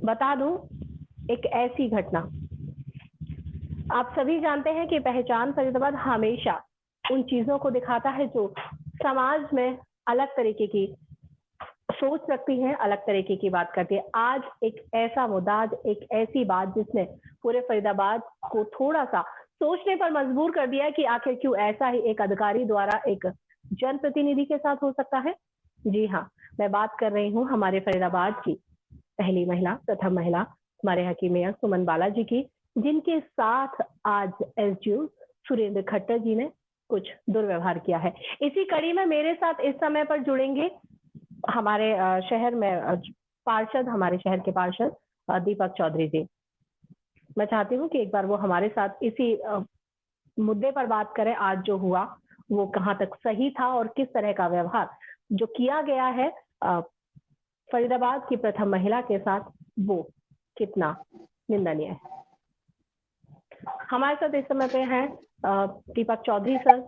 बता दूं, एक ऐसी घटना, आप सभी जानते हैं कि पहचान फरीदाबाद हमेशा उन चीजों को दिखाता है जो समाज में अलग तरीके की सोच रखती है, अलग तरीके की बात करती है। आज एक ऐसा मुद्दा, आज एक ऐसी बात जिसने पूरे फरीदाबाद को थोड़ा सा सोचने पर मजबूर कर दिया कि आखिर क्यों ऐसा ही एक अधिकारी द्वारा एक जनप्रतिनिधि के साथ हो सकता है। जी हाँ, मैं बात कर रही हूँ हमारे फरीदाबाद की पहली महिला, प्रथम महिला, हमारे यहाँ की मेयर सुमन बालाजी की, जिनके साथ आज एसडीओ सुरेंद्र खट्टर जी ने कुछ दुर्व्यवहार किया है। इसी कड़ी में मेरे साथ इस समय पर जुड़ेंगे हमारे शहर में पार्षद, हमारे शहर के पार्षद दीपक चौधरी जी। मैं चाहती हूँ कि एक बार वो हमारे साथ इसी मुद्दे पर बात करें, आज जो हुआ वो कहाँ तक सही था और किस तरह का व्यवहार जो किया गया है फरीदाबाद की प्रथम महिला के साथ वो कितना निंदनीय है। हमारे साथ इस समय पे हैं दीपक चौधरी सर।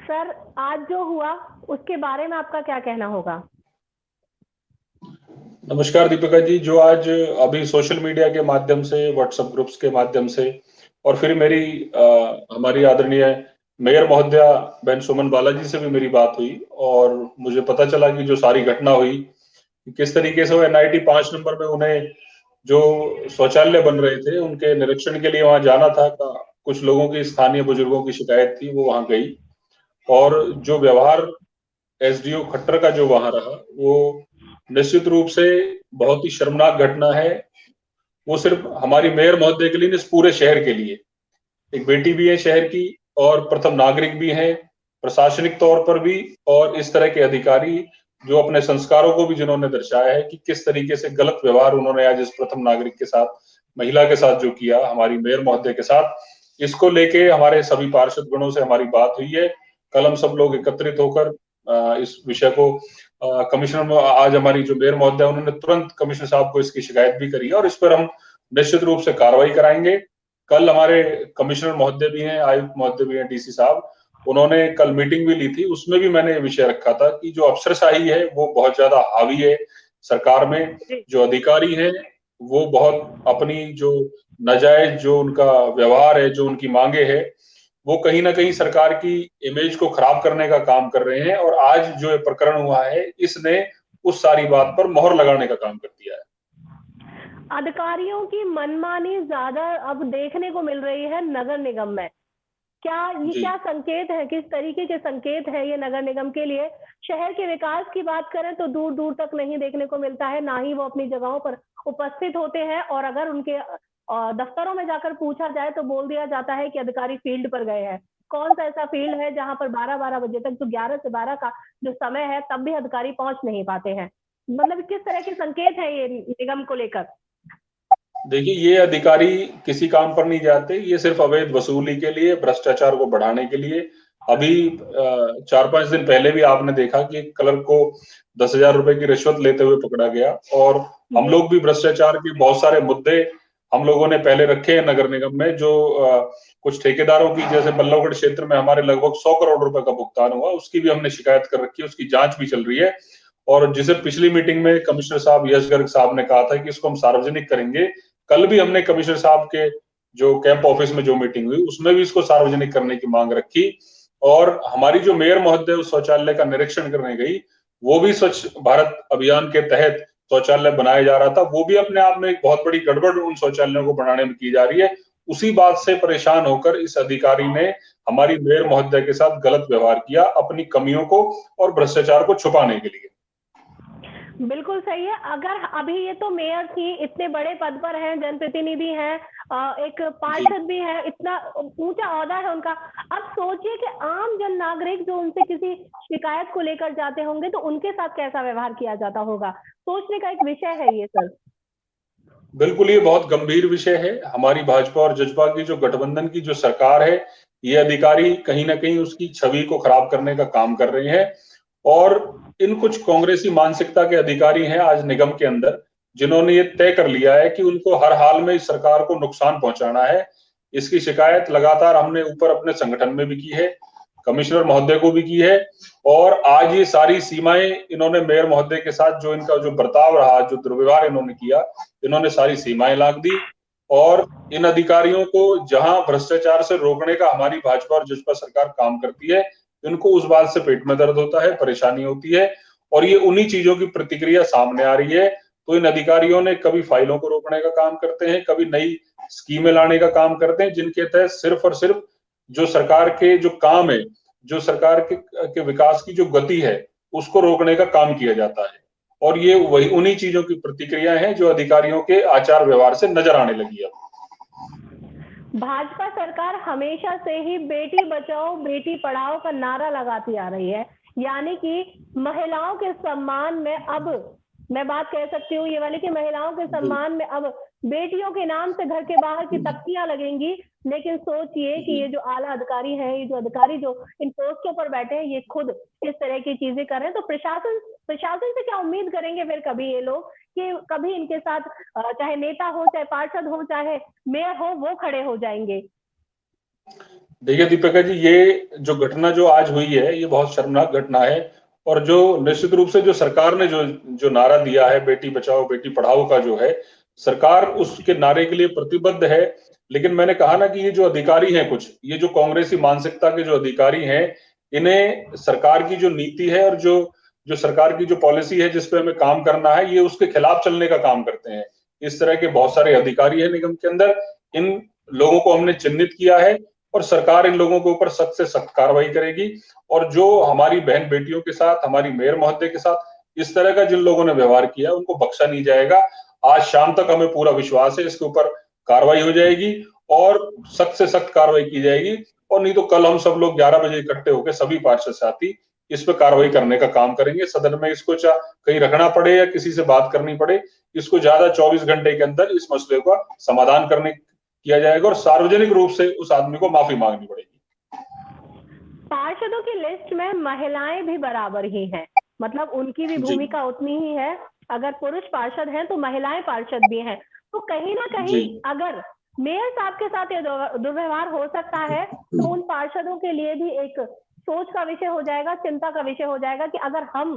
सर, आज जो हुआ उसके बारे में आपका क्या कहना होगा? नमस्कार दीपिका जी। जो आज अभी सोशल मीडिया के माध्यम से, व्हाट्सएप ग्रुप्स के माध्यम से और फिर मेरी हमारी आदरणीय मेयर महोदया बहन सुमन बालाजी से भी मेरी बात हुई और मुझे पता चला कि जो सारी घटना हुई, किस तरीके से वो एनआईटी 5 नंबर में उन्हें जो शौचालय बन रहे थे उनके निरीक्षण के लिए वहां जाना था। कुछ लोगों की, स्थानीय बुजुर्गों की शिकायत थी, वो वहां गई और जो व्यवहार एसडीओ खट्टर का जो वहां रहा, वो निश्चित रूप से बहुत ही शर्मनाक घटना है। वो सिर्फ हमारी मेयर महोदय के लिए नहीं, इस पूरे शहर के लिए। एक बेटी भी है शहर की और प्रथम नागरिक भी है प्रशासनिक तौर पर भी, और इस तरह के अधिकारी जो अपने संस्कारों को भी जिन्होंने दर्शाया है कि किस तरीके से गलत व्यवहार उन्होंने आज इस प्रथम नागरिक के साथ, महिला के साथ जो किया, हमारी मेयर महोदय के साथ, इसको लेके हमारे सभी पार्षद गणों से हमारी बात हुई है। कल हम सब लोग एकत्रित होकर इस विषय को कमिश्नर में, आज हमारी जो मेयर महोदय उन्होंने तुरंत कमिश्नर साहब को इसकी शिकायत भी करी है और इस पर हम निश्चित रूप से कार्रवाई कराएंगे। कल हमारे कमिश्नर महोदय भी हैं, आयुक्त महोदय भी हैं, डीसी साहब, उन्होंने कल मीटिंग भी ली थी। उसमें भी मैंने ये विषय रखा था कि जो अफसरशाही है वो बहुत ज्यादा हावी है सरकार में। जो अधिकारी हैं वो बहुत अपनी जो नाजायज जो उनका व्यवहार है, जो उनकी मांगे है, वो कहीं ना कहीं सरकार की इमेज को खराब करने का काम कर रहे हैं। और आज जो ये प्रकरण हुआ है, इसने उस सारी बात पर मोहर लगाने का काम कर दिया है। अधिकारियों की मनमानी ज्यादा अब देखने को मिल रही है नगर निगम में। क्या ये क्या संकेत है, किस तरीके के संकेत है ये नगर निगम के लिए? शहर के विकास की बात करें तो दूर दूर तक नहीं देखने को मिलता है, ना ही वो अपनी जगहों पर उपस्थित होते हैं, और अगर उनके दफ्तरों में जाकर पूछा जाए तो बोल दिया जाता है कि अधिकारी फील्ड पर गए हैं। कौन सा ऐसा फील्ड है जहां पर 12-12 बजे तक, जो 11 से 12 का जो समय है, तब भी अधिकारी पहुंच नहीं पाते हैं? मतलब किस तरह के संकेत है ये निगम को लेकर? देखिए, ये अधिकारी किसी काम पर नहीं जाते, ये सिर्फ अवैध वसूली के लिए, भ्रष्टाचार को बढ़ाने के लिए। अभी 4-5 दिन पहले भी आपने देखा कि क्लर्क को 10,000 रुपए की रिश्वत लेते हुए पकड़ा गया। और हम लोग भी भ्रष्टाचार के बहुत सारे मुद्दे हम लोगों ने पहले रखे हैं नगर निगम में। जो कुछ ठेकेदारों की, जैसे बल्लभगढ़ क्षेत्र में हमारे लगभग 100 करोड़ रुपए का भुगतान हुआ, उसकी भी हमने शिकायत कर रखी है, उसकी जांच भी चल रही है। और जिसे पिछली मीटिंग में कमिश्नर साहब यश गर्ग साहब ने कहा था कि इसको हम सार्वजनिक करेंगे, कल भी हमने कमिश्नर साहब के जो कैंप ऑफिस में जो मीटिंग हुई उसमें भी इसको सार्वजनिक करने की मांग रखी। और हमारी जो मेयर महोदय उस शौचालय का निरीक्षण करने गई, वो भी स्वच्छ भारत अभियान के तहत शौचालय बनाया जा रहा था, वो भी अपने आप में एक बहुत बड़ी गड़बड़ उन शौचालयों को बनाने में की जा रही है। उसी बात से परेशान होकर इस अधिकारी ने हमारी मेयर महोदय के साथ गलत व्यवहार किया, अपनी कमियों को और भ्रष्टाचार को छुपाने के लिए। बिल्कुल सही है। अगर अभी ये तो मेयर थी, इतने बड़े पद पर हैं, जनप्रतिनिधि हैं, एक पार्षद भी है, इतना ऊंचा ओहदा है उनका। अब सोचिए कि आम जन नागरिक जो उनसे किसी शिकायत को लेकर जाते होंगे तो उनके साथ कैसा व्यवहार किया जाता होगा। सोचने का एक विषय है ये सर। बिल्कुल, ये बहुत गंभीर विषय है। हमारी भाजपा और जजपा की जो गठबंधन की जो सरकार है, ये अधिकारी कहीं ना कहीं उसकी छवि को खराब करने का काम कर रहे हैं। और इन कुछ कांग्रेसी मानसिकता के अधिकारी हैं आज निगम के अंदर, जिन्होंने ये तय कर लिया है कि उनको हर हाल में इस सरकार को नुकसान पहुंचाना है। इसकी शिकायत लगातार हमने ऊपर अपने संगठन में भी की है। कमिश्नर महोदय को भी की है, और आज ये सारी सीमाएं इन्होंने मेयर महोदय के साथ जो इनका जो बर्ताव रहा, जो दुर्व्यवहार इन्होंने किया, इन्होंने सारी सीमाएं लांघ दी। और इन अधिकारियों को जहां भ्रष्टाचार से रोकने का हमारी भाजपा और जसपा सरकार काम करती है, इनको उस बात से पेट में दर्द होता है, परेशानी होती है, और ये उन्हीं चीजों की प्रतिक्रिया सामने आ रही है। तो इन अधिकारियों ने कभी फाइलों को रोकने का काम करते हैं, कभी नई स्कीमें लाने का काम करते हैं, जिनके तहत सिर्फ और सिर्फ जो सरकार के जो काम है, जो सरकार के विकास की जो गति है, उसको रोकने का काम किया जाता है। और ये वही उन्हीं चीजों की प्रतिक्रिया है जो अधिकारियों के आचार व्यवहार से नजर आने लगी है। भाजपा सरकार हमेशा से ही बेटी बचाओ बेटी पढ़ाओ का नारा लगाती आ रही है, यानी कि महिलाओं के सम्मान में अब मैं बात कह सकती हूँ ये वाली कि महिलाओं के सम्मान में अब बेटियों के नाम से घर के बाहर की तख्तियां लगेंगी। लेकिन सोचिए कि ये जो आला अधिकारी हैं, ये जो अधिकारी जो इन पोस्टों पर बैठे हैं, ये खुद इस तरह की चीजें कर रहे हैं, तो प्रशासन से क्या उम्मीद करेंगे फिर कभी ये लोग कि कभी इनके साथ चाहे नेता हो, चाहे पार्षद हो, चाहे मेयर हो, वो खड़े हो जाएंगे? देखिए दीपिका जी, ये जो घटना जो आज हुई है, ये बहुत शर्मनाक घटना है। और जो निश्चित रूप से जो सरकार ने जो नारा दिया है, बेटी बचाओ बेटी पढ़ाओ का, जो है सरकार उसके नारे के लिए प्रतिबद्ध है। लेकिन मैंने कहा ना कि ये जो अधिकारी हैं, कुछ ये जो कांग्रेसी मानसिकता के जो अधिकारी हैं, इन्हें सरकार की जो नीति है और जो सरकार की जो पॉलिसी है जिस पे हमें काम करना है, ये उसके खिलाफ चलने का काम करते हैं। इस तरह के बहुत सारे अधिकारी हैं निगम के अंदर। इन लोगों को हमने चिन्हित किया है और सरकार इन लोगों के ऊपर सख्त से सख्त कार्रवाई करेगी। और जो हमारी बहन बेटियों के साथ, हमारी मेयर महोदय के साथ इस तरह का जिन लोगों ने व्यवहार किया, उनको बख्शा नहीं जाएगा। आज शाम तक हमें पूरा विश्वास है इसके ऊपर कार्रवाई हो जाएगी और सख्त से सख्त कार्रवाई की जाएगी। और नहीं तो कल हम सब लोग 11 बजे इकट्ठे होकर सभी पार्षद साथी इस पर कार्रवाई करने का काम करेंगे। सदन में इसको कहीं रखना पड़े या किसी से बात करनी पड़े, इसको ज्यादा 24 घंटे के अंदर इस मसले का समाधान करने किया जाएगा और सार्वजनिक रूप से उस आदमी को माफी मांगनी पड़ेगी। पार्षदों की लिस्ट में महिलाएं भी बराबर ही हैं, मतलब उनकी भी भूमिका उतनी ही है। अगर पुरुष पार्षद हैं तो महिलाएं पार्षद भी हैं। तो कहीं ना कहीं अगर मेयर साहब के साथ ये दुर्व्यवहार हो सकता है तो उन पार्षदों के लिए भी एक सोच का विषय हो जाएगा, चिंता का विषय हो जाएगा कि अगर हम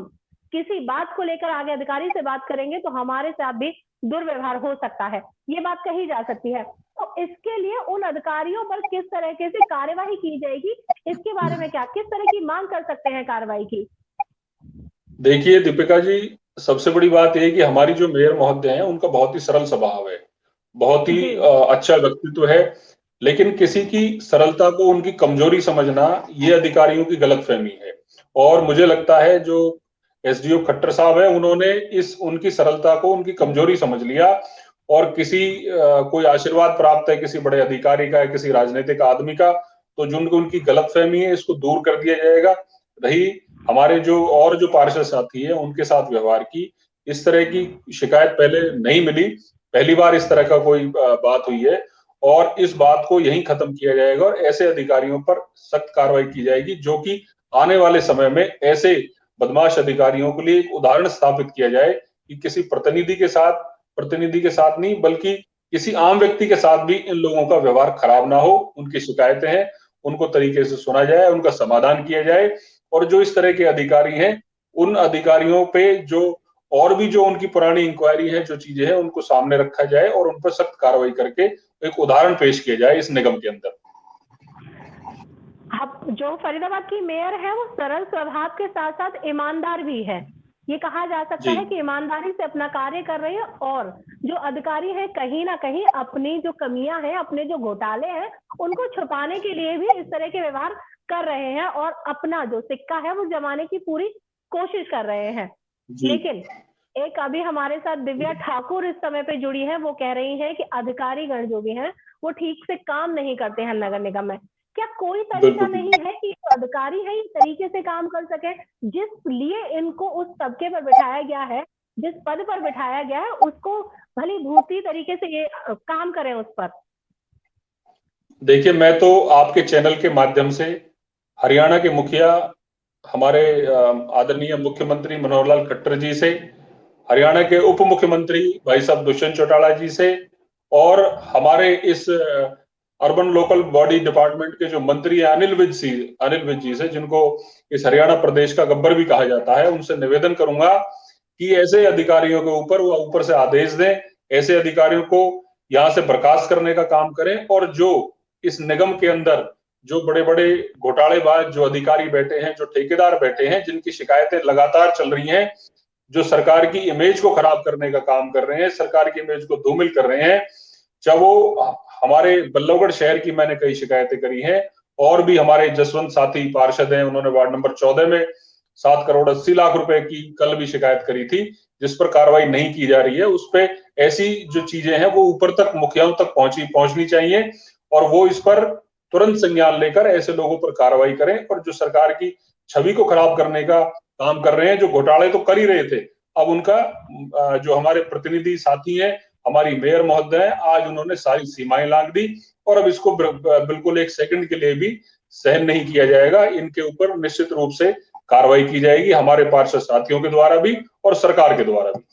किसी बात को लेकर आगे अधिकारी से बात करेंगे तो हमारे साथ भी दुर्व्यवहार हो सकता है, ये बात कही जा सकती है। तो इसके लिए उन अधिकारियों पर किस तरीके से कार्यवाही की जाएगी, इसके बारे में क्या किस तरह की मांग कर सकते हैं कार्रवाई की? देखिए दीपिका जी, सबसे बड़ी बात यह है कि हमारी जो मेयर महोदय हैं उनका बहुत ही सरल स्वभाव है, बहुत ही अच्छा व्यक्तित्व है। लेकिन किसी की सरलता को उनकी कमजोरी समझना ये अधिकारियों की गलतफहमी है। और मुझे लगता है जो एसडीओ खट्टर साहब है, उन्होंने उनकी सरलता को उनकी कमजोरी समझ लिया और कोई आशीर्वाद प्राप्त है किसी बड़े अधिकारी का, किसी राजनीतिक आदमी का, तो जो उनकी गलतफहमी है इसको दूर कर दिया जाएगा। रही हमारे जो पार्षद साथी है उनके साथ व्यवहार की, इस तरह की शिकायत पहले नहीं मिली, पहली बार इस तरह का कोई बात हुई है और इस बात को यहीं खत्म किया जाएगा और ऐसे अधिकारियों पर सख्त कार्रवाई की जाएगी जो कि आने वाले समय में ऐसे बदमाश अधिकारियों के लिए एक उदाहरण स्थापित किया जाए कि किसी प्रतिनिधि के साथ नहीं बल्कि किसी आम व्यक्ति के साथ भी इन लोगों का व्यवहार खराब ना हो। उनकी शिकायतें हैं उनको तरीके से सुना जाए, उनका समाधान किया जाए और जो इस तरह के अधिकारी हैं उन अधिकारियों पे जो उनकी पुरानी इंक्वायरी है, जो चीजें हैं उनको सामने रखा जाए और उन पर सख्त कार्रवाई करके एक उदाहरण पेश किया जाए इस निगम के अंदर। अब जो फरीदाबाद की मेयर है वो सरल स्वभाव के साथ साथ ईमानदार भी है, ये कहा जा सकता है कि ईमानदारी से अपना कार्य कर रही है। और जो अधिकारी है कहीं ना कहीं अपनी जो कमियां हैं, अपने जो घोटाले हैं उनको छुपाने के लिए भी इस तरह के व्यवहार कर रहे हैं और अपना जो सिक्का है वो जमाने की पूरी कोशिश कर रहे हैं। लेकिन एक अभी हमारे साथ दिव्या ठाकुर इस समय पे जुड़ी है, वो कह रही है कि अधिकारीगण जो भी हैं वो ठीक से काम नहीं करते हैं नगर निगम में। क्या कोई तरीका नहीं है कि अधिकारी है इस तरीके से काम कर सके जिस लिए इनको उस तबके पर बिठाया गया है, जिस पद पर बिठाया गया है, उसको भली भूती तरीके से ये काम करें उस पर? देखिए, मैं तो आपके चैनल के माध्यम से हरियाणा के मुखिया हमारे आदरणीय मुख्यमंत्री मनोहर लाल खट्टर जी से, हरियाणा के उप मुख्यमंत्री भाई साहब दुष्यंत चौटाला जी से और हमारे इस अर्बन लोकल बॉडी डिपार्टमेंट के जो मंत्री हैं अनिल विज जी से, जिनको इस हरियाणा प्रदेश का गब्बर भी कहा जाता है, उनसे निवेदन करूंगा कि ऐसे अधिकारियों के ऊपर वो ऊपर से आदेश दें, ऐसे अधिकारियों को यहाँ से बर्खास्त करने का काम करें, और जो इस निगम के अंदर जो बड़े बड़े घोटालेबाज जो अधिकारी बैठे हैं, जो ठेकेदार बैठे हैं, जिनकी शिकायतें लगातार चल रही हैं, जो सरकार की इमेज को खराब करने का काम कर रहे हैं, सरकार की इमेज को धूमिल कर रहे हैं, चाहे वो हमारे बल्लभगढ़ शहर की मैंने कई शिकायतें करी हैं, और भी हमारे जसवंत साथी पार्षद हैं, उन्होंने वार्ड नंबर 14 में 7 करोड़ 80 लाख रुपए की कल भी शिकायत करी थी, जिस पर कार्रवाई नहीं की जा रही है। उस पे ऐसी जो चीजें हैं वो ऊपर तक मुखियाओं तक पहुंचनी चाहिए, और वो इस पर तुरंत संज्ञान लेकर ऐसे लोगों पर कार्रवाई करें, और जो सरकार की छवि को खराब करने का काम कर रहे हैं, जो घोटाले तो कर ही रहे थे, अब उनका जो हमारे प्रतिनिधि साथी हैं, हमारी मेयर महोदय, आज उन्होंने सारी सीमाएं लांघ दी, और अब इसको बिल्कुल एक सेकंड के लिए भी सहन नहीं किया जाएगा। इनके ऊपर निश्चित रूप से कार्रवाई की जाएगी, हमारे पार्षद साथियों के द्वारा भी और सरकार के द्वारा भी।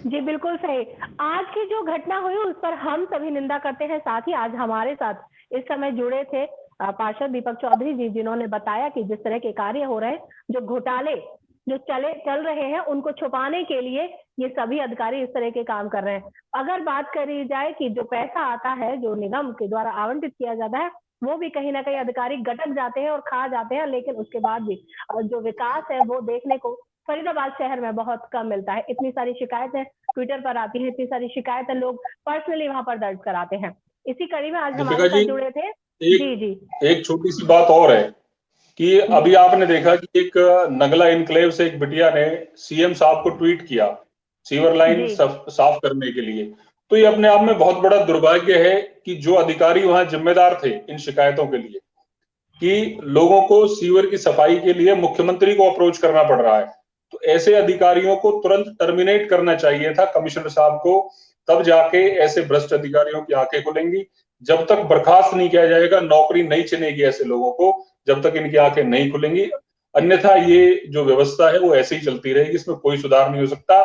जी बिल्कुल सही। आज की जो घटना हुई उस पर हम सभी निंदा करते हैं। साथ ही आज हमारे साथ इस समय जुड़े थे पार्षद दीपक चौधरी जी, जिन्होंने बताया कि जिस तरह के कार्य हो रहे हैं, जो घोटाले जो चल रहे हैं, उनको छुपाने के लिए ये सभी अधिकारी इस तरह के काम कर रहे हैं। अगर बात करी जाए कि जो पैसा आता है, जो निगम के द्वारा आवंटित किया जाता है, वो भी कहीं ना कहीं अधिकारी गटक जाते हैं और खा जाते हैं, लेकिन उसके बाद भी जो विकास है वो देखने को फरीदाबाद शहर में बहुत कम मिलता है। इतनी सारी शिकायतें ट्विटर पर आती है, इतनी सारी शिकायतें लोग पर्सनली वहां पर दर्ज कराते हैं। इसी कड़ी में आज हमारे साथ जुड़े थे। जी जी, एक छोटी सी बात और है कि अभी आपने देखा कि एक नगला इनक्लेव से एक बिटिया ने सीएम साहब को ट्वीट किया सीवर लाइन साफ करने के लिए। तो ये अपने आप में बहुत बड़ा दुर्भाग्य है कि जो अधिकारी वहां जिम्मेदार थे इन शिकायतों के लिए, कि लोगों को सीवर की सफाई के लिए मुख्यमंत्री को अप्रोच करना पड़ रहा है, तो ऐसे अधिकारियों को तुरंत टर्मिनेट करना चाहिए था कमिश्नर साहब को, तब जाके ऐसे भ्रष्ट अधिकारियों की आंखें खुलेंगी। जब तक बर्खास्त नहीं किया जाएगा, नौकरी नहीं छिनेगी ऐसे लोगों को, जब तक इनकी आंखें नहीं खुलेंगी, अन्यथा ये जो व्यवस्था है वो ऐसे ही चलती रहेगी, इसमें कोई सुधार नहीं हो सकता।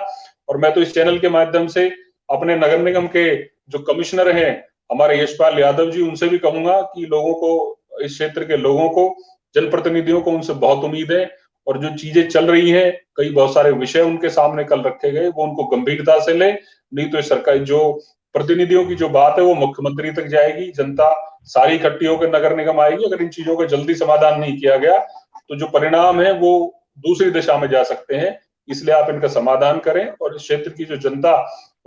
और मैं तो इस चैनल के माध्यम से अपने नगर निगम के जो कमिश्नर हैं हमारे यशपाल यादव जी, उनसे भी कहूंगा कि लोगों को, इस क्षेत्र के लोगों को, जनप्रतिनिधियों को उनसे बहुत उम्मीद है, और जो चीजें चल रही हैं, कई बहुत सारे विषय उनके सामने कल रखे गए, वो उनको गंभीरता से ले, नहीं तो सरकार जो प्रतिनिधियों की जो बात है वो मुख्यमंत्री तक जाएगी, जनता सारी इकट्ठी होकर नगर निगम आएगी। अगर इन चीजों का जल्दी समाधान नहीं किया गया तो जो परिणाम है वो दूसरी दिशा में जा सकते हैं, इसलिए आप इनका समाधान करें, और इस क्षेत्र की जो जनता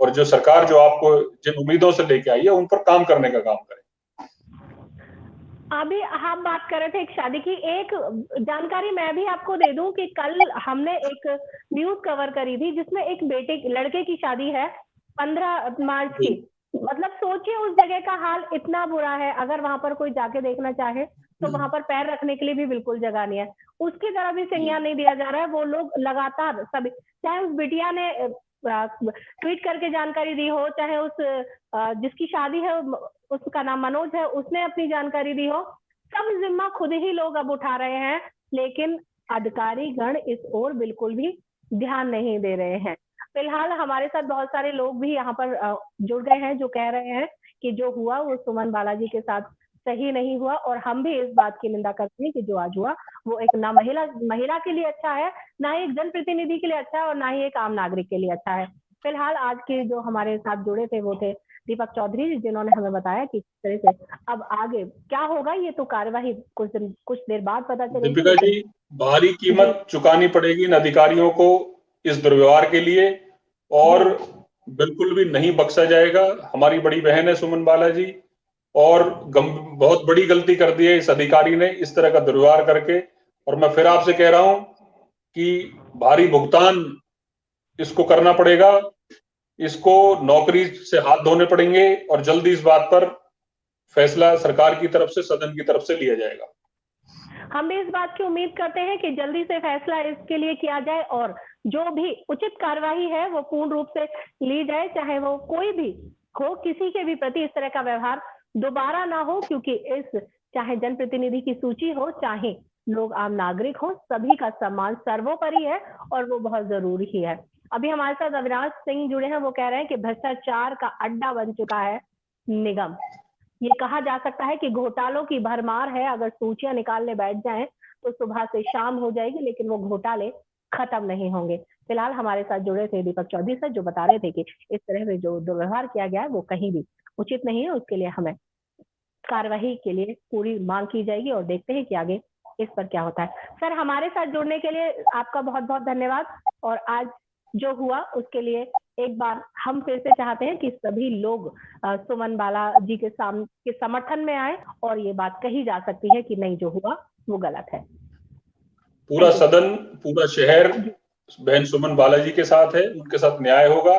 और जो सरकार जो आपको जिन उम्मीदों से लेके आई है उन पर काम करने का काम करें। अभी हम बात कर रहे थे एक शादी की, एक जानकारी मैं भी आपको दे दूं कि कल हमने एक न्यूज कवर करी थी जिसमें एक लड़के की शादी है 15 मार्च की। मतलब सोचिए उस जगह का हाल इतना बुरा है, अगर वहां पर कोई जाके देखना चाहे तो वहां पर पैर रखने के लिए भी बिल्कुल जगह नहीं है। उसकी तरफ भी संज्ञान नहीं दिया जा रहा है। वो लोग लगातार सभी, चाहे उस बिटिया ने ट्वीट करके जानकारी दी हो, चाहे उस जिसकी शादी है उसका नाम मनोज है, उसने अपनी जानकारी दी हो, सब जिम्मा खुद ही लोग अब उठा रहे हैं, लेकिन अधिकारी गण इस ओर बिल्कुल भी ध्यान नहीं दे रहे हैं। फिलहाल हमारे साथ बहुत सारे लोग भी यहाँ पर जुड़ गए हैं जो कह रहे हैं कि जो हुआ वो सुमन बालाजी के साथ सही नहीं हुआ, और हम भी इस बात की निंदा करते हैं कि जो आज हुआ वो एक ना महिला के लिए अच्छा है, ना ही एक जनप्रतिनिधि के लिए अच्छा है, और ना ही एक आम नागरिक के लिए अच्छा है। फिलहाल आज के जो हमारे साथ जुड़े थे वो थे दीपक चौधरी जी, जिन्होंने हमें बताया कि किस तरह से अब आगे क्या होगा ये तो कार्यवाही कुछ देर बाद पता चलेगी। दीपिका जी, भारी कीमत चुकानी पड़ेगी इन अधिकारियों को इस दुर्व्यवहार के लिए, और बिल्कुल भी नहीं बख्शा जाएगा। हमारी बड़ी बहन है सुमन बालाजी, और बहुत बड़ी गलती कर दी है इस अधिकारी ने इस तरह का दुर्व्यवहार करके, और मैं फिर आपसे कह रहा हूं कि भारी भुगतान इसको करना पड़ेगा, इसको नौकरी से हाथ धोने पड़ेंगे, और जल्दी इस बात पर फैसला सरकार की तरफ से, सदन की तरफ से लिया जाएगा। हम भी इस बात की उम्मीद करते हैं कि जल्दी से फैसला इसके लिए किया जाए, और जो भी उचित कार्यवाही है वो पूर्ण रूप से ली जाए, चाहे वो कोई भी हो, किसी के भी प्रति इस तरह का व्यवहार दोबारा ना हो, क्योंकि इस चाहे जनप्रतिनिधि की सूची हो, चाहे लोग आम नागरिक हो, सभी का सम्मान सर्वोपरि है और वो बहुत जरूरी ही है। अभी हमारे साथ अविनाश सिंह जुड़े हैं, वो कह रहे हैं कि भ्रष्टाचार का अड्डा बन चुका है निगम। ये कहा जा सकता है कि घोटालों की भरमार है, अगर सूचियां निकालने बैठ जाएं तो सुबह से शाम हो जाएगी, लेकिन वो घोटाले खत्म नहीं होंगे। फिलहाल हमारे साथ जुड़े थे दीपक चौधरी सर, जो बता रहे थे कि इस तरह से जो दुर्व्यवहार किया गया है वो कहीं भी उचित नहीं है, उसके लिए हमें कार्यवाही के लिए पूरी मांग की जाएगी और देखते हैं कि आगे इस पर क्या होता है। सर, हमारे साथ जुड़ने के लिए आपका बहुत बहुत धन्यवाद, और आज जो हुआ उसके लिए एक बार हम फिर से चाहते हैं कि सभी लोग सुमन बाला जी के समर्थन में आए और ये बात कही जा सकती है कि नहीं, जो हुआ वो गलत है। पूरा सदन, पूरा शहर बहन सुमन बालाजी के साथ है, उनके साथ न्याय होगा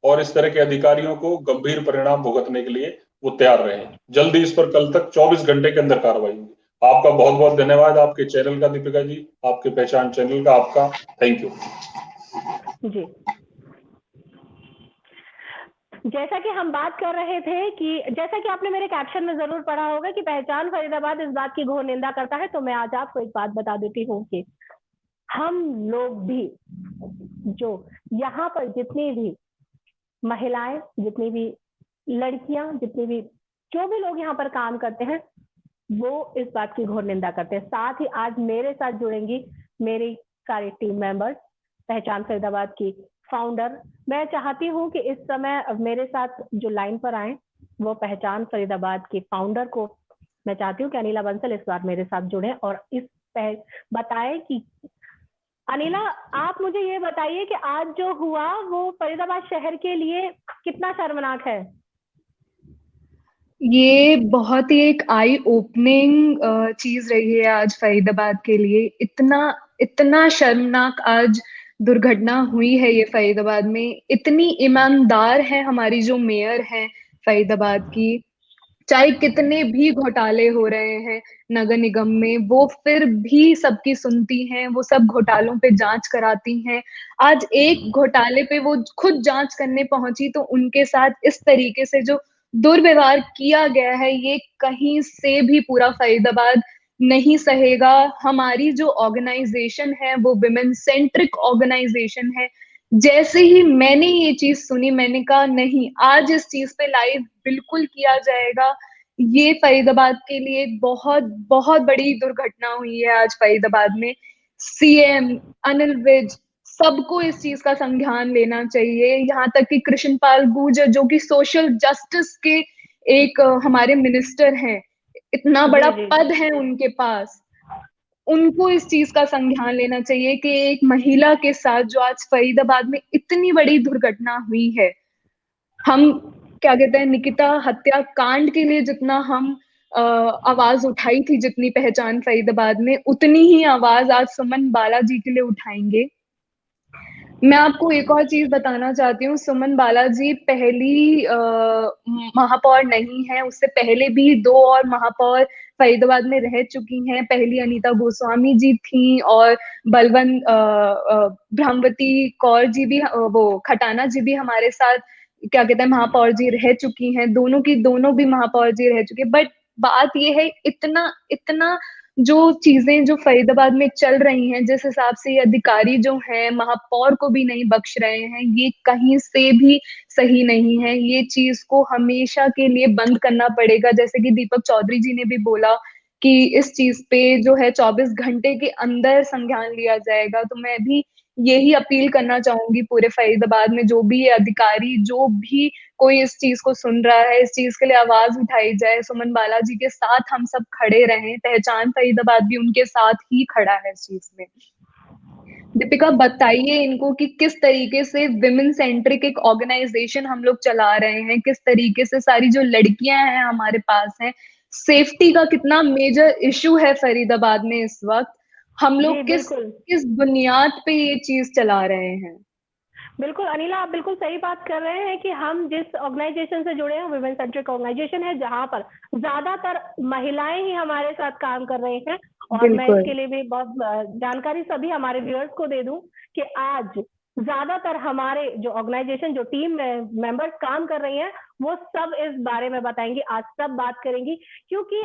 और इस तरह के अधिकारियों को गंभीर परिणाम भुगतने के लिए वो तैयार रहे। जल्दी इस पर कल तक 24 घंटे के अंदर कार्रवाई होगी। आपका बहुत बहुत धन्यवाद, आपके चैनल का, दीपिका जी, आपके पहचान चैनल का आपका थैंक यू जी। जैसा कि हम बात कर रहे थे कि जैसा कि आपने मेरे कैप्शन में जरूर पढ़ा होगा कि पहचान फरीदाबाद इस बात की घोर निंदा करता है, तो मैं आज आपको एक बात बता देती हूँ कि हम लोग भी, जो यहाँ पर जितनी भी महिलाएं, जितनी भी लड़कियां, जितनी भी जो भी लोग यहाँ पर काम करते हैं, वो इस बात की घोर निंदा करते हैं। साथ ही आज मेरे साथ जुड़ेंगी मेरी सारी टीम मेंबर्स, पहचान फरीदाबाद की फाउंडर। मैं चाहती हूँ कि इस समय मेरे साथ जो लाइन पर आए वो पहचान फरीदाबाद की फाउंडर को मैं चाहती हूँ कि अनिला बंसल इस बार मेरे साथ जुड़े और बताएं कि अनिला, आप मुझे ये बताइए कि आज जो हुआ वो फरीदाबाद शहर के लिए कितना शर्मनाक है? ये बहुत ही एक आई ओपनिंग चीज रही है आज फरीदाबाद के लिए। इतना इतना शर्मनाक आज दुर्घटना हुई है ये फरीदाबाद में। इतनी ईमानदार है हमारी जो मेयर है फरीदाबाद की, चाहे कितने भी घोटाले हो रहे हैं नगर निगम में, वो फिर भी सबकी सुनती हैं, वो सब घोटालों पे जांच कराती हैं। आज एक घोटाले पे वो खुद जांच करने पहुंची तो उनके साथ इस तरीके से जो दुर्व्यवहार किया गया है, ये कहीं से भी पूरा फरीदाबाद नहीं सहेगा। हमारी जो ऑर्गेनाइजेशन है वो विमेन सेंट्रिक ऑर्गेनाइजेशन है। जैसे ही मैंने ये चीज सुनी, मैंने कहा नहीं, आज इस चीज पे लाइव बिल्कुल किया जाएगा। ये फरीदाबाद के लिए बहुत बहुत बड़ी दुर्घटना हुई है आज फरीदाबाद में। सीएम अनिल विज, सबको इस चीज का संज्ञान लेना चाहिए। यहाँ तक कि कृष्णपाल गुर्जर जो कि सोशल जस्टिस के एक हमारे मिनिस्टर हैं, इतना बड़ा पद है उनके पास, उनको इस चीज का संज्ञान लेना चाहिए कि एक महिला के साथ जो आज फरीदाबाद में इतनी बड़ी दुर्घटना हुई है। हम क्या कहते हैं, निकिता हत्याकांड के लिए जितना हम आवाज उठाई थी, जितनी पहचान फरीदाबाद में, उतनी ही आवाज आज सुमन बालाजी के लिए उठाएंगे। मैं आपको एक और चीज बताना चाहती हूँ, सुमन बालाजी पहली महापौर नहीं है, उससे पहले भी 2 और महापौर फरीदाबाद में रह चुकी हैं। पहली अनीता गोस्वामी जी थी और बलवंत ब्रह्मवती कौर जी भी, वो खटाना जी भी हमारे साथ क्या कहते हैं महापौर जी रह चुकी हैं। दोनों की दोनों भी महापौर जी रह चुके हैं। बट बात यह है, इतना इतना जो चीजें जो फरीदाबाद में चल रही हैं, जिस हिसाब से ये अधिकारी जो हैं महापौर को भी नहीं बख्श रहे हैं, ये कहीं से भी सही नहीं है। ये चीज को हमेशा के लिए बंद करना पड़ेगा। जैसे कि दीपक चौधरी जी ने भी बोला कि इस चीज पे जो है 24 घंटे के अंदर संज्ञान लिया जाएगा। तो मैं भी यही अपील करना चाहूंगी पूरे फरीदाबाद में, जो भी अधिकारी, जो भी कोई इस चीज को सुन रहा है, इस चीज के लिए आवाज उठाई जाए। सुमन बालाजी के साथ हम सब खड़े रहें, पहचान फरीदाबाद भी उनके साथ ही खड़ा है इस चीज में। दीपिका, बताइए इनको कि किस तरीके से विमेन सेंट्रिक एक ऑर्गेनाइजेशन हम लोग चला रहे हैं, किस तरीके से सारी जो लड़कियां हैं हमारे पास हैं, सेफ्टी का कितना मेजर इशू है फरीदाबाद में इस वक्त। हम लोग किस बुनियाद पे ये चीज चला रहे हैं। बिल्कुल अनिला, आप बिल्कुल सही बात कर रहे हैं कि हम जिस ऑर्गेनाइजेशन से जुड़े हैं, वुमेन सेंट्रिक ऑर्गेनाइजेशन है, जहां पर ज्यादातर महिलाएं ही हमारे साथ काम कर रही हैं। और मैं इसके लिए भी बहुत जानकारी सभी हमारे व्यूअर्स को दे दूं कि आज ज्यादातर हमारे जो ऑर्गेनाइजेशन, जो टीम मेंबर्स काम कर रही हैं, वो सब इस बारे में बताएंगी। आज सब बात करेंगी, क्योंकि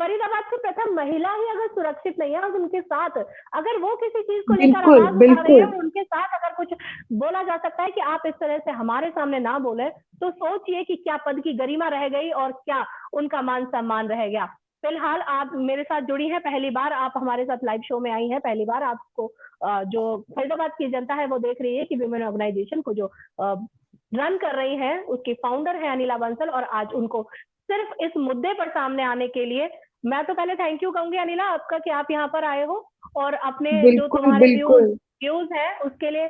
फरीदाबाद की प्रथम महिला ही अगर सुरक्षित नहीं है और उनके साथ अगर वो किसी चीज को लेकर आवाज उठा रही है और उनके साथ अगर कुछ बोला जा सकता है कि आप इस तरह से हमारे सामने ना बोले, तो सोचिए कि क्या पद की गरिमा रह गई और क्या उनका मान सम्मान रह गया। फिलहाल आप मेरे साथ जुड़ी हैं, पहली बार आप हमारे साथ लाइव शो में आई हैं, पहली बार आपको जो फरीदाबाद की जनता है वो देख रही है कि विमेन ऑर्गेनाइजेशन को जो रन कर रही है उसकी फाउंडर है अनिला बंसल, और आज उनको सिर्फ इस मुद्दे पर सामने आने के लिए मैं तो पहले थैंक यू कहूंगी अनिला आपका कि आप यहाँ पर आए हो और अपने जो तुम्हारे व्यूज है उसके लिए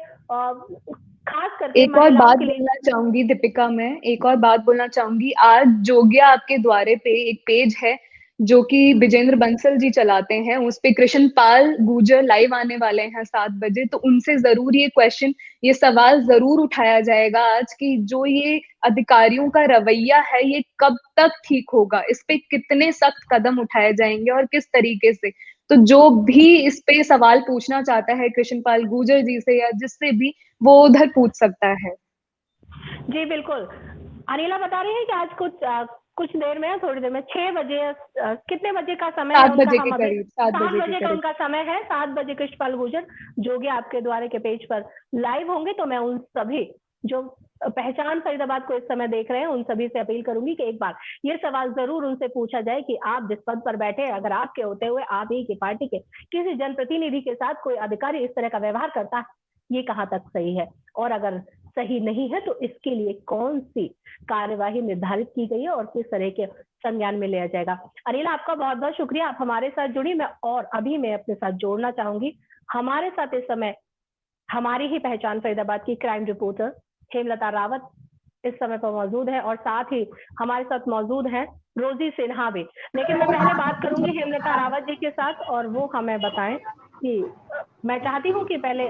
खास करके एक और बात बोलना चाहूंगी दीपिका, मैं एक और बात बोलना चाहूंगी। आज जोगिया आपके द्वारे पे एक पेज है जो कि विजेंद्र बंसल जी चलाते हैं, उस पे कृष्ण पाल गुर्जर लाइव आने वाले हैं 7 बजे, तो उनसे जरूर ये क्वेश्चन, ये सवाल जरूर उठाया जाएगा आज कि जो ये अधिकारियों का रवैया है ये कब तक ठीक होगा, इस पे कितने सख्त कदम उठाए जाएंगे और किस तरीके से। तो जो भी इस पे सवाल पूछना चाहता है कृष्ण पाल गुर्जर जी से या जिससे भी, वो उधर पूछ सकता है। जी बिल्कुल, अनिला बता रही है कि आज कुछ देर में, थोड़ी देर में 6 बजे, कितने बजे का समय है? 7 बजे के करीब, 7 बजे का उनका समय है। 7 बजे कृष्णपाल गुर्जर जो कि आपके द्वारे के पेज पर लाइव होंगे, तो मैं उन सभी जो पहचान फरीदाबाद को इस समय देख रहे हैं उन सभी से अपील करूंगी कि एक बार ये सवाल जरूर उनसे पूछा जाए कि आप जिस पद पर बैठे हैं, अगर आपके होते हुए आप ही की पार्टी के किसी जनप्रतिनिधि के साथ कोई अधिकारी इस तरह का व्यवहार करता है, ये कहाँ तक सही है, और अगर सही नहीं है तो इसके लिए कौन सी कार्यवाही निर्धारित की गई है और किस तरह के संज्ञान में लिया जाएगा। अनिला आपका बहुत बहुत शुक्रिया, आप हमारे साथ जुड़ी। मैं अपने साथ जोड़ना चाहूंगी, हमारे साथ इस समय हमारी ही पहचान फरीदाबाद की क्राइम रिपोर्टर हेमलता रावत इस समय पर मौजूद है, और साथ ही हमारे साथ मौजूद है रोजी सिन्हा भी। लेकिन मैं पहले बात करूंगी हेमलता रावत जी के साथ और वो हमें बताएं कि मैं चाहती हूँ कि पहले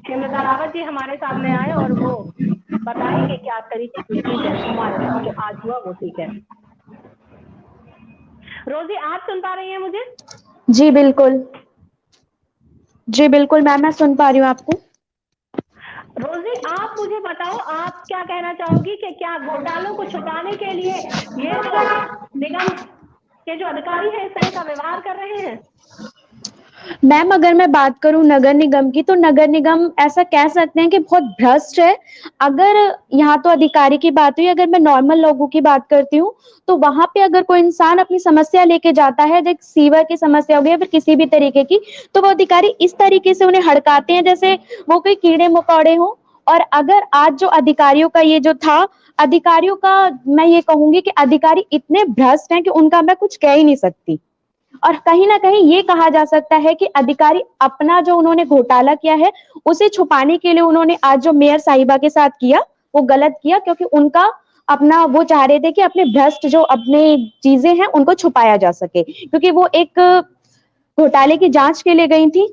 हेमलता रावत जी हमारे सामने आए और वो बताएं कि क्या तरीके की चीज है हमारे साथ जो आज हुआ वो ठीक है। रोजी आप सुन पा रही हैं मुझे? जी बिल्कुल मैम, मैं सुन पा रही हूँ आपको। रोजी आप मुझे बताओ, आप क्या कहना चाहोगी कि क्या घोटालों को छुपाने के लिए ये जो निगम के जो अधिकारी हैं इस तरह का व्यवहार कर रहे हैं? मैम अगर मैं बात करूं नगर निगम की, तो नगर निगम ऐसा कह सकते हैं कि बहुत भ्रष्ट है। अगर यहाँ तो अधिकारी की बात हुई, अगर मैं नॉर्मल लोगों की बात करती हूँ तो वहां पे अगर कोई इंसान अपनी समस्या लेके जाता है, जैसे सीवर की समस्या हो गई या फिर किसी भी तरीके की, तो वो अधिकारी इस तरीके से उन्हें हड़काते हैं जैसे वो कोई कीड़े मकोड़े हो। और अगर आज जो अधिकारियों का ये जो था, अधिकारियों का मैं ये कहूंगी कि अधिकारी इतने भ्रष्ट हैं कि उनका मैं कुछ कह ही नहीं सकती। और कहीं ना कहीं ये कहा जा सकता है कि अधिकारी अपना जो उन्होंने घोटाला किया है उसे छुपाने के लिए उन्होंने आज जो मेयर साहिबा के साथ किया वो गलत किया, क्योंकि उनका अपना वो चाह रहे थे कि अपने भ्रष्ट जो अपने चीजें हैं उनको छुपाया जा सके, क्योंकि वो एक घोटाले की जांच के लिए गई थी।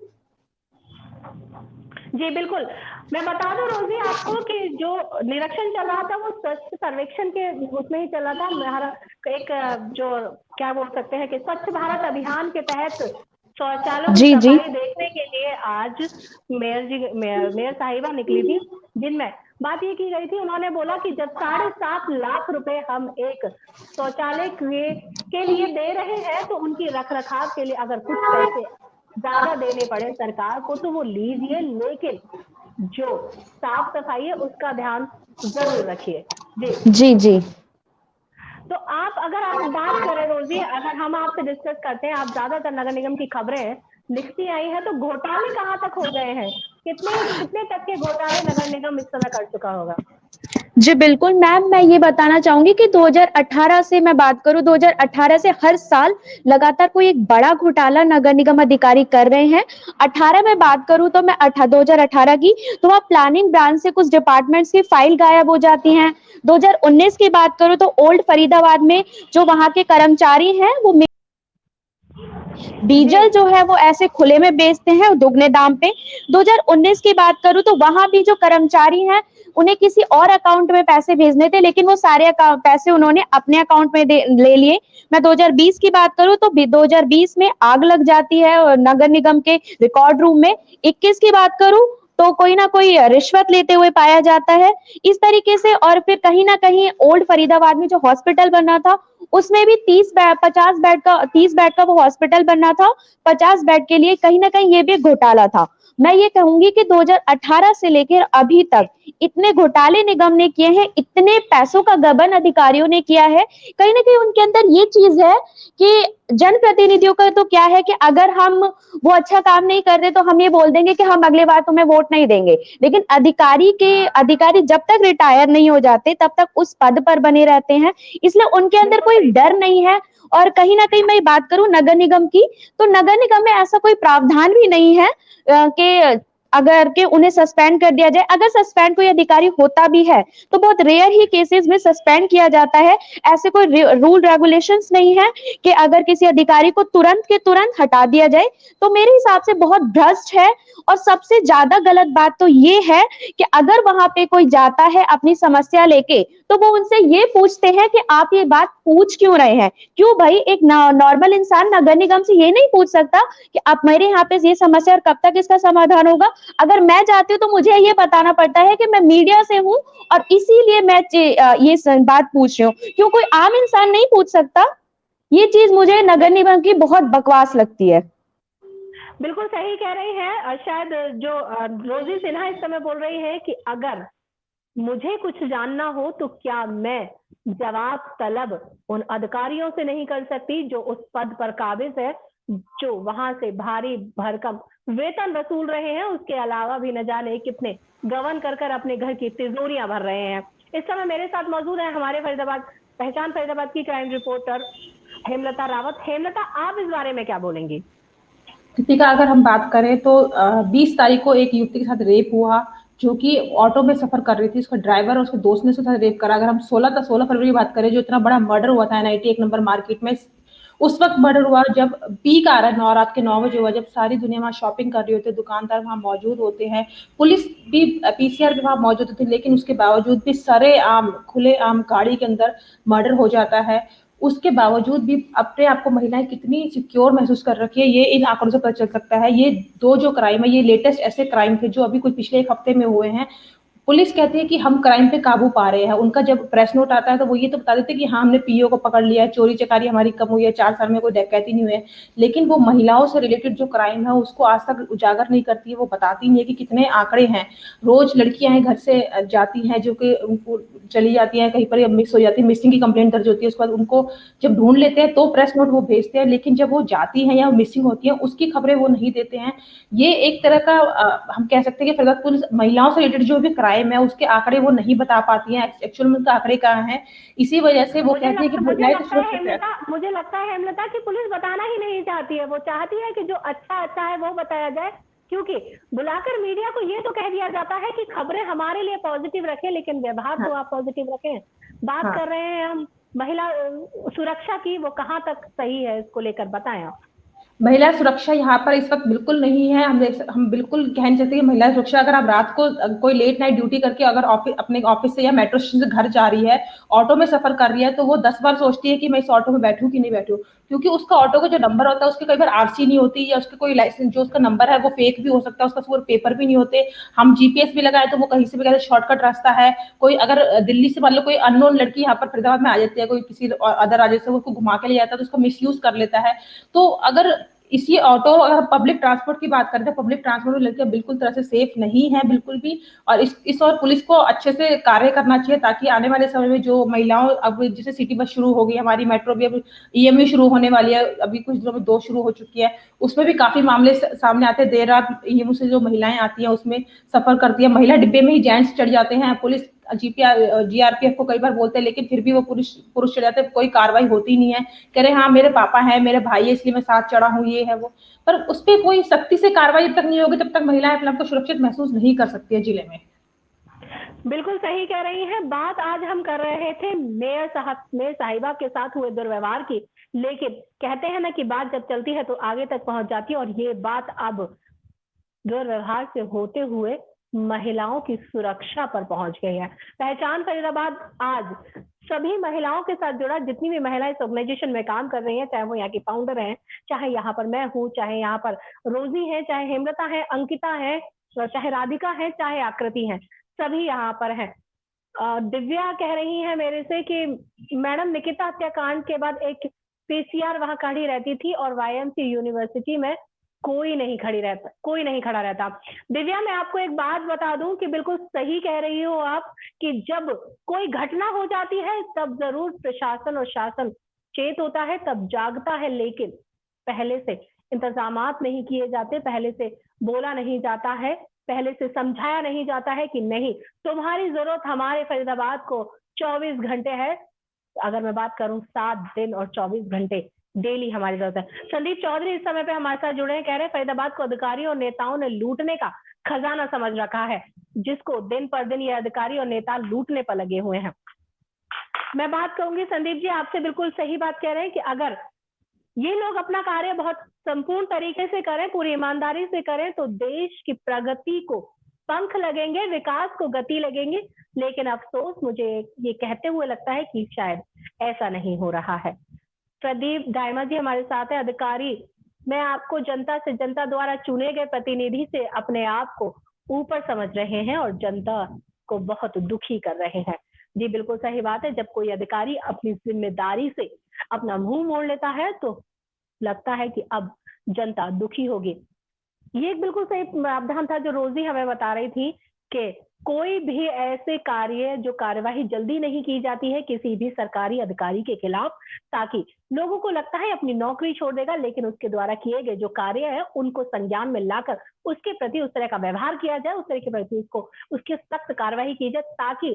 जी बिल्कुल, मैं बता दूं रोजी आपको कि जो निरीक्षण चल रहा था वो स्वच्छ सर्वेक्षण के उसमें ही चल रहा था। हमारा एक जो क्या बोल सकते हैं कि स्वच्छ भारत अभियान के तहत शौचालयों की सफाई देखने के लिए आज मेयर साहिबा निकली थी, जिनमें बात ये की गई थी, उन्होंने बोला कि जब 7.5 लाख रुपए हम एक शौचालय के लिए दे रहे हैं तो उनकी रखरखाव के लिए अगर कुछ पैसे ज्यादा देने पड़े सरकार को तो वो लीजिए, लेकिन जो साफ सफाई है उसका ध्यान जरूर रखिए। जी। तो अगर आप बात करें रोजी, अगर हम आपसे डिस्कस करते हैं, आप ज्यादातर नगर निगम की खबरें लिखती आई हैं, तो घोटाले कहाँ तक हो गए हैं? कितने तक के घोटाले नगर निगम इस समय कर चुका होगा? जी बिल्कुल मैम, मैं ये बताना चाहूंगी कि 2018 से मैं बात करूं, 2018 से हर साल लगातार कोई एक बड़ा घोटाला नगर निगम अधिकारी कर रहे हैं। 18 में बात करूं तो मैं 2018 की, तो वहाँ प्लानिंग ब्रांच से कुछ डिपार्टमेंट्स की फाइल गायब हो जाती हैं। 2019 की बात करूं तो ओल्ड फरीदाबाद में जो वहाँ के कर्मचारी हैं वो डीजल जो है वो ऐसे खुले में बेचते हैं दुगने दाम पे। 2019 की बात करूं तो वहां भी जो कर्मचारी हैं उन्हें किसी और अकाउंट में पैसे भेजने थे, लेकिन वो सारे पैसे उन्होंने अपने अकाउंट में ले लिए। मैं 2020 की बात करूं तो 2020 में आग लग जाती है नगर निगम के रिकॉर्ड रूम में। 21 की बात करूं तो कोई ना कोई रिश्वत लेते हुए पाया जाता है इस तरीके से। और फिर कहीं ना कहीं ओल्ड फरीदाबाद में जो हॉस्पिटल बना था उसमें भी 30 बेड का वो हॉस्पिटल बनना था, 50 बेड के लिए कहीं ना कहीं ये भी घोटाला था। मैं ये कहूंगी कि 2018 से लेकर अभी तक इतने घोटाले निगम ने किए हैं, इतने पैसों का गबन अधिकारियों ने किया है, कहीं ना कहीं उनके अंदर ये चीज है कि जनप्रतिनिधियों का तो क्या है कि अगर हम वो अच्छा काम नहीं कर रहे तो हम ये बोल देंगे कि हम अगले बार तुम्हें वोट नहीं देंगे, लेकिन अधिकारी जब तक रिटायर नहीं हो जाते तब तक उस पद पर बने रहते हैं, इसलिए उनके अंदर कोई डर नहीं है। और कहीं ना कहीं मैं बात करूं नगर निगम की, तो नगर निगम में ऐसा कोई प्रावधान भी नहीं है कि अगर के उन्हें सस्पेंड कर दिया जाए। अगर सस्पेंड कोई अधिकारी होता भी है तो बहुत रेयर ही केसेस में सस्पेंड किया जाता है। ऐसे कोई रूल रेगुलेशंस नहीं है कि अगर किसी अधिकारी को तुरंत के तुरंत हटा दिया जाए। तो मेरे हिसाब से बहुत भ्रष्ट है। और सबसे ज्यादा गलत बात तो ये है कि अगर वहां पे कोई जाता है अपनी समस्या लेके तो वो उनसे ये पूछते हैं कि आप ये बात पूछ क्यों रहे हैं। क्यों भाई, एक नॉर्मल इंसान नगर निगम से ये नहीं पूछ सकता कि आप मेरे यहाँ पे ये समस्या और कब तक इसका समाधान होगा। अगर मैं जाती हूँ तो मुझे ये बताना पड़ता है कि मैं मीडिया से हूँ और इसीलिए मैं ये बात पूछ रही हूँ। क्यों कोई आम इंसान नहीं पूछ सकता? ये चीज मुझे नगर निगम की बहुत बकवास लगती है। बिल्कुल सही कह रही हैं। शायद जो रोजी सिन्हा इस समय बोल रही है कि अगर मुझे कुछ जानना हो तो क्या मैं जवाब तलब उन अधिकारियों से नहीं कर सकती जो उस पद पर काबिज है, जो वहां से भारी भरकम वेतन वसूल रहे हैं, उसके अलावा भी न जाने कितने गबन कर कर अपने घर की तिजोरियां भर रहे हैं। इस समय मेरे साथ मौजूद है हमारे पहचान फरीदाबाद की क्राइम रिपोर्टर हेमलता रावत। हेमलता, आप इस बारे में क्या बोलेंगी? दीपिका, अगर हम बात करें तो 20 तारीख को एक युवती के साथ रेप हुआ जो कि ऑटो में सफर कर रही थी। उसका ड्राइवर और उसके दोस्त ने उसके साथ रेप करा। अगर हम 16 फरवरी की बात करें, जो इतना बड़ा मर्डर हुआ था NIT 1 नंबर मार्केट में, उस वक्त मर्डर हुआ जब पीक आ रहा है, रात के 9 बजे हुआ, जब सारी दुनिया वहां शॉपिंग कर रही होती है, दुकानदार वहां मौजूद होते हैं, पुलिस भी PCR भी वहां मौजूद होती है, लेकिन उसके बावजूद भी सरेआम खुलेआम गाड़ी के अंदर मर्डर हो जाता है। उसके बावजूद भी अपने आप को महिलाएं कितनी सिक्योर महसूस कर रखी है, ये इन आंकड़ों से पता चल सकता है। ये दो जो क्राइम है, ये लेटेस्ट ऐसे क्राइम थे जो अभी कुछ पिछले एक हफ्ते में हुए हैं। पुलिस कहती है कि हम क्राइम पे काबू पा रहे हैं। उनका जब प्रेस नोट आता है तो वो ये तो बता देते हैं कि हाँ, हमने PO को पकड़ लिया है, चोरी चकारी हमारी कम हुई है, 4 साल में कोई डकैती नहीं हुई है। लेकिन वो महिलाओं से रिलेटेड जो क्राइम है उसको आज तक उजागर नहीं करती है। वो बताती नहीं है कि कितने आंकड़े हैं। रोज लड़कियां घर से जाती हैं जो कि उनको चली जाती हैं, कहीं पर मिस हो जाती है, मिसिंग की कंप्लेंट दर्ज होती है, उसके बाद उनको जब ढूंढ लेते हैं तो प्रेस नोट वो भेजते हैं, लेकिन जब वो जाती हैं या मिसिंग होती हैं उसकी खबरें वो नहीं देते हैं। ये एक तरह का हम कह सकते हैं कि फरीदाबाद पुलिस महिलाओं से रिलेटेड जो भी क्राइम है उसके आंकड़े वो नहीं बता पाती हैं, एक्चुअल में उनके आंकड़े कहाँ हैं। इसी वजह से वो कहती है कि मुझे लगता है हेमलता कि पुलिस बताना ही नहीं चाहती है। वो चाहती है कि जो अच्छा है वो बताया जाए, क्योंकि बुलाकर मीडिया को ये तो कह दिया जाता है कि खबरें हमारे लिए पॉजिटिव रखें, लेकिन व्यवहार तो आप पॉजिटिव रखें। बात कर रहे हैं हम महिला सुरक्षा की, वो कहाँ तक सही है, इसको लेकर बताएं आप। महिला सुरक्षा यहाँ पर इस वक्त बिल्कुल नहीं है। हम बिल्कुल कह नहीं सकते कि महिला सुरक्षा, अगर आप रात को कोई लेट नाइट ड्यूटी करके अगर अपने ऑफिस से या मेट्रो स्टेशन से घर जा रही है, ऑटो में सफर कर रही है, तो वो 10 बार सोचती है कि मैं इस ऑटो में बैठूं कि नहीं बैठूं, क्योंकि उसका ऑटो का जो नंबर होता है उसकी कई बार RC नहीं होती, या उसके कोई लाइसेंस जो उसका नंबर है वो फेक भी हो सकता है, उसका कोई पेपर भी नहीं होते। हम GPS भी लगाए तो वो कहीं से भी कहते शॉर्टकट रास्ता है। कोई अगर दिल्ली से मान लो कोई अननोन लड़की यहाँ पर फरीदाबाद में आ जाती है, कोई किसी अदर राज्य से, वो उसको घुमा के ले जाता है, तो उसको मिसयूज कर लेता है। तो अगर इसी ऑटो, अगर पब्लिक ट्रांसपोर्ट की बात करते हैं, पब्लिक ट्रांसपोर्ट में लड़कियां बिल्कुल तरह से सेफ नहीं है, बिल्कुल भी। और इस और पुलिस को अच्छे से कार्य करना चाहिए, ताकि आने वाले समय में जो महिलाओं, अब जैसे सिटी बस शुरू हो गई, हमारी मेट्रो भी अब EMU शुरू होने वाली है, अभी कुछ दिनों में 2 शुरू हो चुकी है, उसमें भी काफी मामले सामने आते हैं। देर रात EMU से जो महिलाएं आती हैं उसमें सफर करती है, महिला डिब्बे में ही जेंट्स चढ़ जाते हैं, पुलिस GRPF को कई बार बोलते हैं, लेकिन फिर भी वो पुरुष चढ़ जाते हैं, कोई कार्रवाई होती नहीं है। कह रहे हाँ मेरे पापा है, मेरे भाई है, इसलिए मैं साथ चढ़ा हूँ, ये है वो। पर उस पर कोई सख्ती से कार्रवाई जब तक नहीं होगी तब तक महिलाएं अपने आप को सुरक्षित महसूस नहीं कर सकती है जिले में। बिल्कुल सही कह रही हैं। बात आज हम कर रहे थे मेयर साहिबा के साथ हुए दुर्व्यवहार की, लेकिन कहते हैं ना कि बात जब चलती है तो आगे तक पहुंच जाती है, और ये बात अब दुर्व्यवहार से होते हुए महिलाओं की सुरक्षा पर पहुंच गई है। पहचान फरीदाबाद आज सभी महिलाओं के साथ जुड़ा, जितनी भी महिलाएं इस ऑर्गेनाइजेशन में काम कर रही हैं, चाहे वो यहाँ की फाउंडर हैं, चाहे यहाँ पर मैं हूँ, चाहे यहाँ पर रोजी है, चाहे हेमलता है, अंकिता है, चाहे राधिका है, चाहे आकृति है, सभी यहाँ पर हैं। दिव्या कह रही है मेरे से कि मैडम निकिता हत्याकांड के बाद एक पीसीआर वहां खड़ी रहती थी और वाईएमसी यूनिवर्सिटी में कोई नहीं खड़ा रहता। दिव्या, मैं आपको एक बात बता दूं कि बिल्कुल सही कह रही हो आप कि जब कोई घटना हो जाती है तब जरूर प्रशासन और शासन चेत होता है, तब जागता है, लेकिन पहले से इंतजामात नहीं किए जाते, पहले से बोला नहीं जाता है, पहले से समझाया नहीं जाता है कि नहीं, तुम्हारी जरूरत हमारे फरीदाबाद को 24 घंटे है। अगर मैं बात करूं 7 दिन और 24 घंटे डेली हमारी जरूरत है। संदीप चौधरी इस समय पे हमारे साथ जुड़े हैं, कह रहे हैं फरीदाबाद को अधिकारियों और नेताओं ने लूटने का खजाना समझ रखा है, जिसको दिन पर दिन ये अधिकारी और नेता लूटने पर लगे हुए हैं। मैं बात करूंगी संदीप जी आपसे, बिल्कुल सही बात कह रहे हैं कि अगर ये लोग अपना कार्य बहुत संपूर्ण तरीके से करें, पूरी ईमानदारी से करें, तो देश की प्रगति को पंख लगेंगे, विकास को गति लगेंगे। लेकिन अफसोस मुझे ये कहते हुए लगता है कि शायद ऐसा नहीं हो रहा है। प्रदीप दायमा जी हमारे साथ है। अधिकारी, मैं आपको जनता से, जनता द्वारा चुने गए प्रतिनिधि से अपने आप को ऊपर समझ रहे हैं और जनता को बहुत दुखी कर रहे हैं। जी बिल्कुल सही बात है, जब कोई अधिकारी अपनी जिम्मेदारी से अपना मुंह मोड़ लेता है तो लगता है कि अब जनता दुखी होगी। ये एक बिल्कुल सही प्रावधान था जो रोजी हमें बता रही थी कि कोई भी ऐसे कार्य जो कार्यवाही जल्दी नहीं की जाती है किसी भी सरकारी अधिकारी के खिलाफ, ताकि लोगों को लगता है अपनी नौकरी छोड़ देगा, लेकिन उसके द्वारा किए गए जो कार्य है उनको संज्ञान में लाकर उसके प्रति उस तरह का व्यवहार किया जाए, उस तरह के प्रति उसको उसकी सख्त कार्रवाई की जाए, ताकि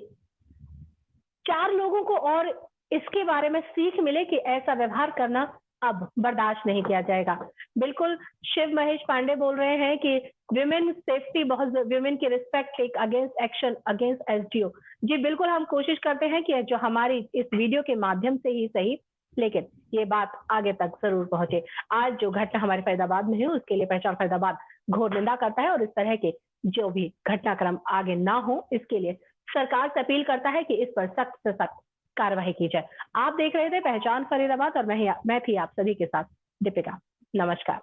4 लोगों को और इसके बारे में सीख मिले कि ऐसा व्यवहार करना अब बर्दाश्त नहीं किया जाएगा। बिल्कुल शिव महेश पांडे बोल रहे हैं कि विमेन सेफ्टी बहुत, विमेन की respect take against action against SDO. जी बिल्कुल, हम कोशिश करते हैं कि जो हमारी इस वीडियो के माध्यम से ही सही, लेकिन ये बात आगे तक जरूर पहुंचे। आज जो घटना हमारे फरीदाबाद में है उसके लिए पहचान फरीदाबाद घोर निंदा करता है और इस तरह के जो भी घटनाक्रम आगे ना हो इसके लिए सरकार से अपील करता है कि इस पर सख्त से सख्त कार्रवाई की जाए। आप देख रहे थे पहचान फरीदाबाद और मैं थी आप सभी के साथ दीपिका। नमस्कार।